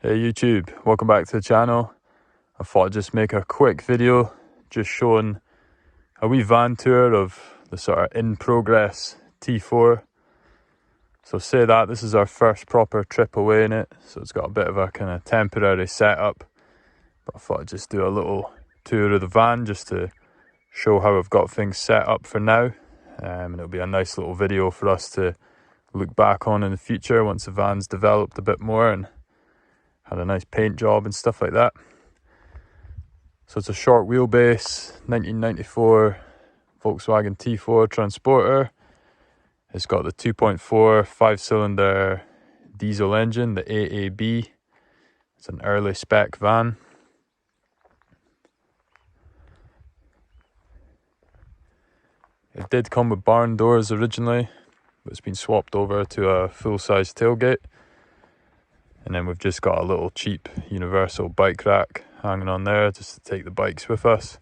Hey YouTube, welcome back to the channel. I thought I'd just make a quick video just showing a wee van tour of the sort of in progress T4. So say that this is our first proper trip away in it, so it's got a bit of a kind of temporary setup, but I thought I'd just do a little tour of the van just to show how I've got things set up for now, and it'll be a nice little video for us to look back on in the future once the van's developed a bit more and had a nice paint job and stuff like that. So it's a short wheelbase 1994 Volkswagen T4 Transporter. It's got the 2.4 5-cylinder diesel engine, the AAB. It's an early spec van. It did come with barn doors originally, but it's been swapped over to a full-size tailgate. And then we've just got a little cheap universal bike rack hanging on there just to take the bikes with us.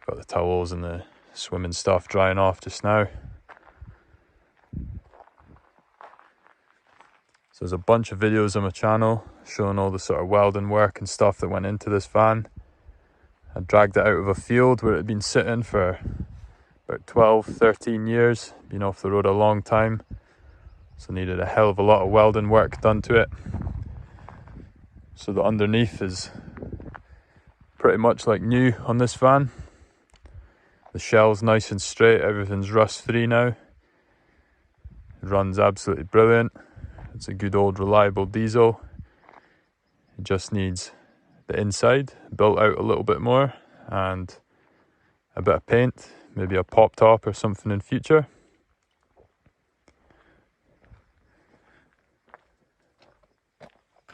Got the towels and the swimming stuff drying off just now. So there's a bunch of videos on my channel showing all the sort of welding work and stuff that went into this van. I dragged it out of a field where it had been sitting for about 12-13 years, been off the road a long time. So needed a hell of a lot of welding work done to it. So the underneath is pretty much like new on this van. The shell's nice and straight, everything's rust free now. It runs absolutely brilliant. It's a good old reliable diesel. It just needs the inside built out a little bit more and a bit of paint, maybe a pop top or something in future.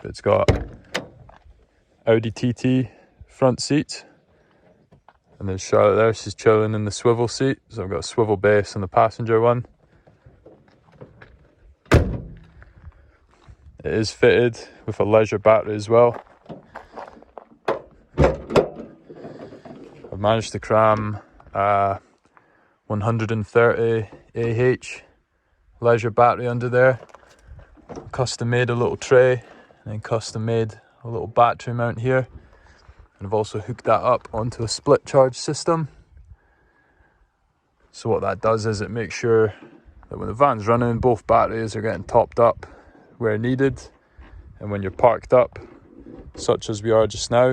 It's got Audi TT front seats, and there's Charlotte there, she's chilling in the swivel seat, so I've got a swivel base on the passenger one. It is fitted with a leisure battery as well. I've managed to cram a 130 AH leisure battery under there. Custom made a little tray and then custom made a little battery mount here, and I've also hooked that up onto a split charge system. So what that does is it makes sure that when the van's running, both batteries are getting topped up where needed, and when you're parked up, such as we are just now,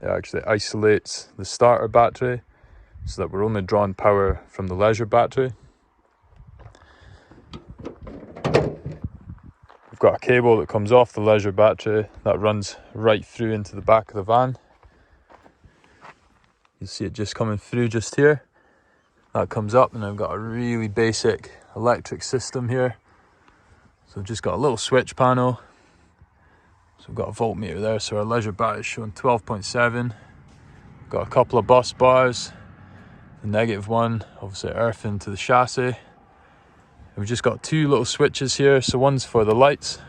it actually isolates the starter battery so that we're only drawing power from the leisure battery. We've got a cable that comes off the leisure battery that runs right through into the back of the van. You'll see it just coming through just here. That comes up, and I've got a really basic electric system here. So I've just got a little switch panel. So we've got a voltmeter there, so our leisure battery is showing 12.7. Got a couple of bus bars. The negative one, obviously earthing to the chassis. We've just got two little switches here, so one's for the lights,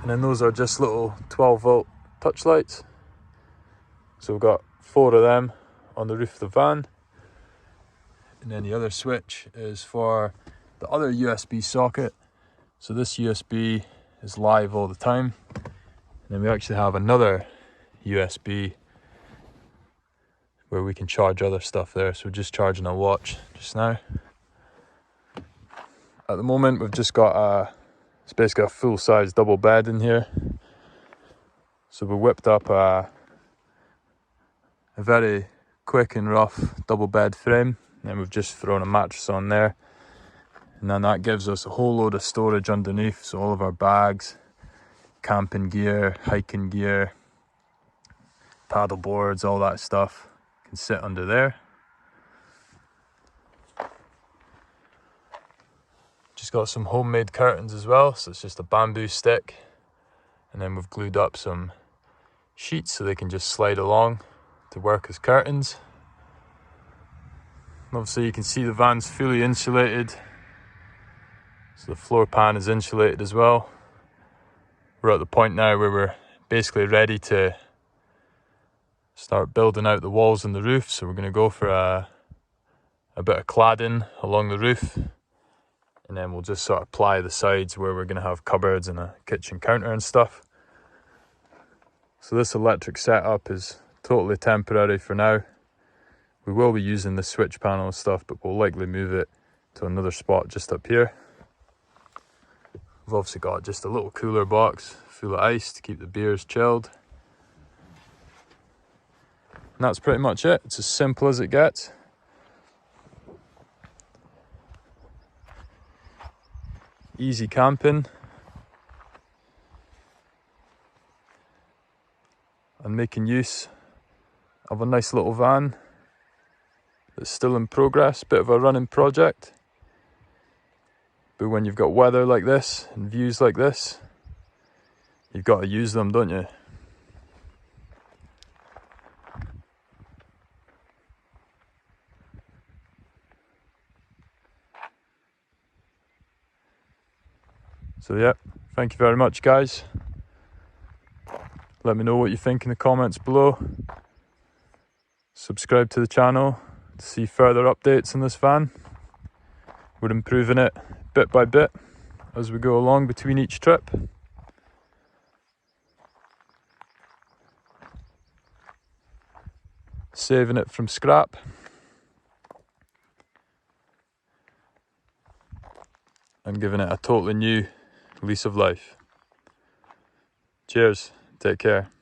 and then those are just little 12 volt touch lights. So we've got 4 of them on the roof of the van, and then the other switch is for the other USB socket. So this USB is live all the time, and then we actually have another USB where we can charge other stuff there. So we're just charging a watch just now. At the moment, we've just got it's basically a full-size double bed in here. So we whipped up a very quick and rough double bed frame, and then we've just thrown a mattress on there. And then that gives us a whole load of storage underneath, so all of our bags, camping gear, hiking gear, paddle boards, all that stuff can sit under there. Just got some homemade curtains as well, so it's just a bamboo stick, and then we've glued up some sheets so they can just slide along to work as curtains. And obviously you can see the van's fully insulated, so the floor pan is insulated as well. We're at the point now where we're basically ready to start building out the walls and the roof, so we're going to go for a bit of cladding along the roof. And then we'll just sort of ply the sides where we're going to have cupboards and a kitchen counter and stuff. So this electric setup is totally temporary for now. We will be using the switch panel and stuff, but we'll likely move it to another spot just up here. We've obviously got just a little cooler box full of ice to keep the beers chilled. And that's pretty much it. It's as simple as it gets. Easy camping. And making use of a nice little van that's still in progress, bit of a running project. But when you've got weather like this and views like this, you've got to use them, don't you? So yeah, thank you very much, guys. Let me know what you think in the comments below. Subscribe to the channel to see further updates on this van. We're improving it bit by bit as we go along between each trip. Saving it from scrap. And giving it a totally new lease of life. Cheers. Take care.